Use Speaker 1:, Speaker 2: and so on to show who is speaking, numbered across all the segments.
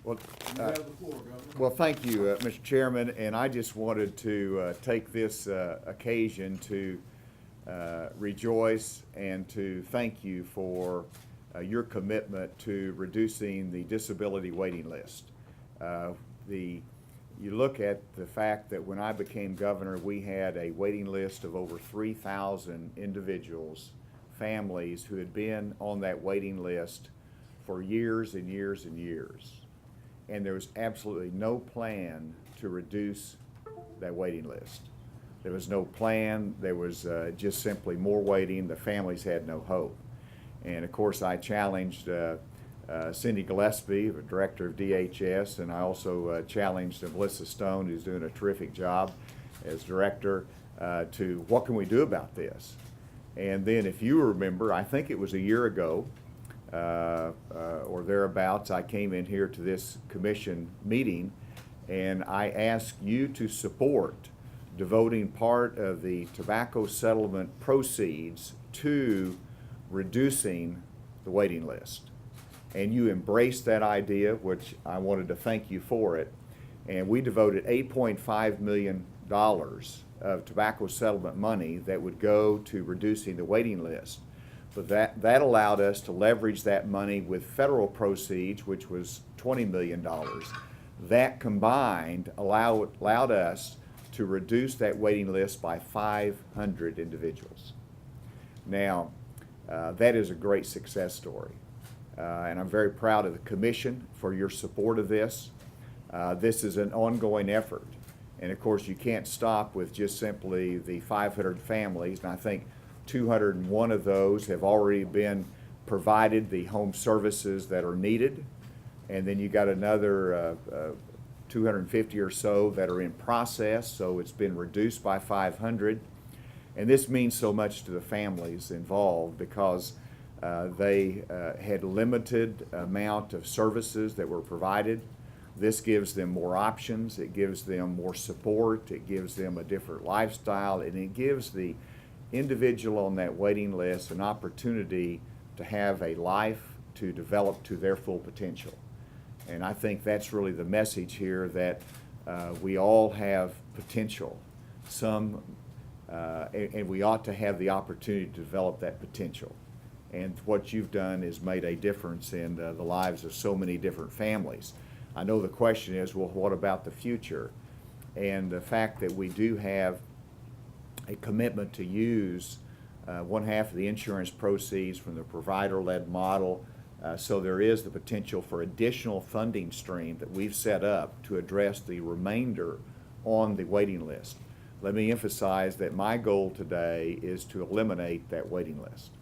Speaker 1: Well,
Speaker 2: You have the floor, Governor.
Speaker 1: well, thank you, Mr. Chairman, and I just wanted to take this occasion to rejoice and to thank you for your commitment to reducing the disability waiting list. You look at the fact that when I became governor, we had a waiting list of over 3,000 individuals, families who had been on that waiting list for years and years and years. And there was absolutely no plan to reduce that waiting list. There was no plan. There was just simply more waiting. The families had no hope. And of course, I challenged Cindy Gillespie, the director of DHS, and I also challenged Melissa Stone, who's doing a terrific job as director, to what can we do about this? And then, if you remember, I think it was a year ago, or thereabouts, I came in here to this commission meeting and I asked you to support devoting part of the tobacco settlement proceeds to reducing the waiting list. And you embraced that idea, which I wanted to thank you for it. And we devoted $8.5 million of tobacco settlement money that would go to reducing the waiting list. But that allowed us to leverage that money with federal proceeds, which was $20 million. That combined allowed us to reduce that waiting list by 500 individuals. Now, that is a great success story. And I'm very proud of the commission for your support of this. This is an ongoing effort. And of course, you can't stop with just simply the 500 families. And I think 201 of those have already been provided the home services that are needed. And then you got another 250 or so that are in process. So it's been reduced by 500. And this means so much to the families involved because they had limited amount of services that were provided. This gives them more options, it gives them more support, it gives them a different lifestyle, and it gives the individual on that waiting list an opportunity to have a life to develop to their full potential. And I think that's really the message here, that we all have potential, and we ought to have the opportunity to develop that potential. And what you've done is made a difference in the lives of so many different families. I know the question is, well, what about the future? And the fact that we do have a commitment to use one half of the insurance proceeds from the provider-led model, so there is the potential for additional funding stream that we've set up to address the remainder on the waiting list. Let me emphasize that my goal today is to eliminate that waiting list.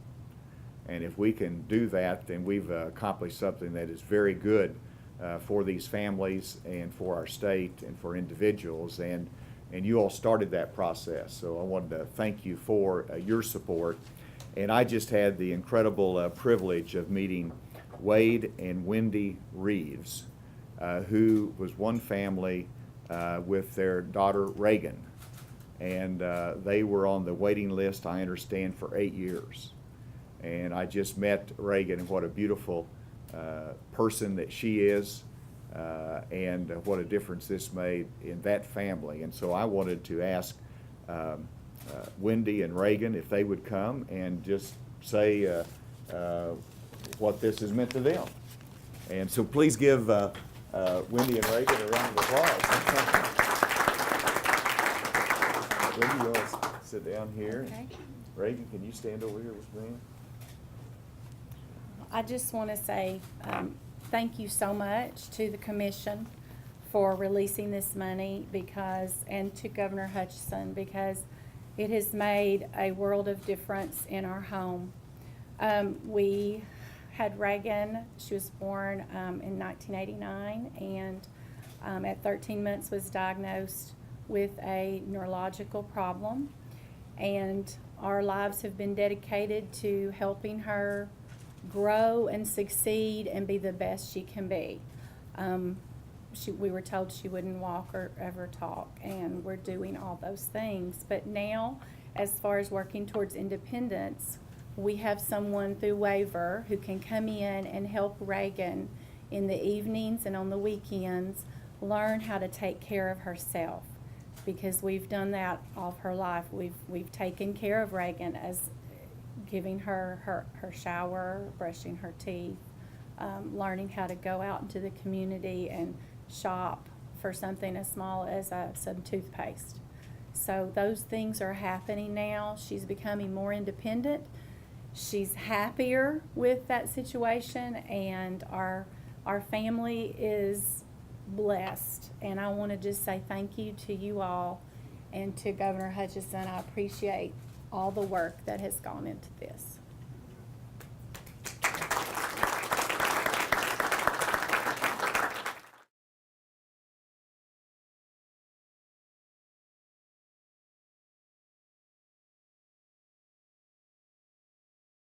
Speaker 1: And if we can do that, then we've accomplished something that is very good for these families and for our state and for individuals. And you all started that process. So I wanted to thank you for your support. And I just had the incredible privilege of meeting Wade and Wendy Reeves, who was one family with their daughter Reagan. And they were on the waiting list, I understand, for 8 years. And I just met Reagan, and what a beautiful person that she is, and what a difference this made in that family. And so I wanted to ask Wendy and Reagan if they would come and just say what this has meant to them. And so please give Wendy and Reagan a round of applause. Wendy, you want to sit down here?
Speaker 3: Okay.
Speaker 1: Reagan, can you stand over here with me?
Speaker 3: I just want to say thank you so much to the commission for releasing this money and to Governor Hutchinson, because it has made a world of difference in our home. We had Reagan. She was born in 1989, and at 13 months was diagnosed with a neurological problem. And our lives have been dedicated to helping her grow and succeed and be the best she can be. We were told she wouldn't walk or ever talk, and we're doing all those things. But now, as far as working towards independence, we have someone through waiver who can come in and help Reagan in the evenings and on the weekends, learn how to take care of herself. Because we've done that all of her life. We've taken care of Reagan as giving her shower, brushing her teeth, learning how to go out into the community and shop for something as small as some toothpaste. So those things are happening now. She's becoming more independent. She's happier with that situation, and our family is blessed. And I want to just say thank you to you all and to Governor Hutchinson. I appreciate all the work that has gone into this.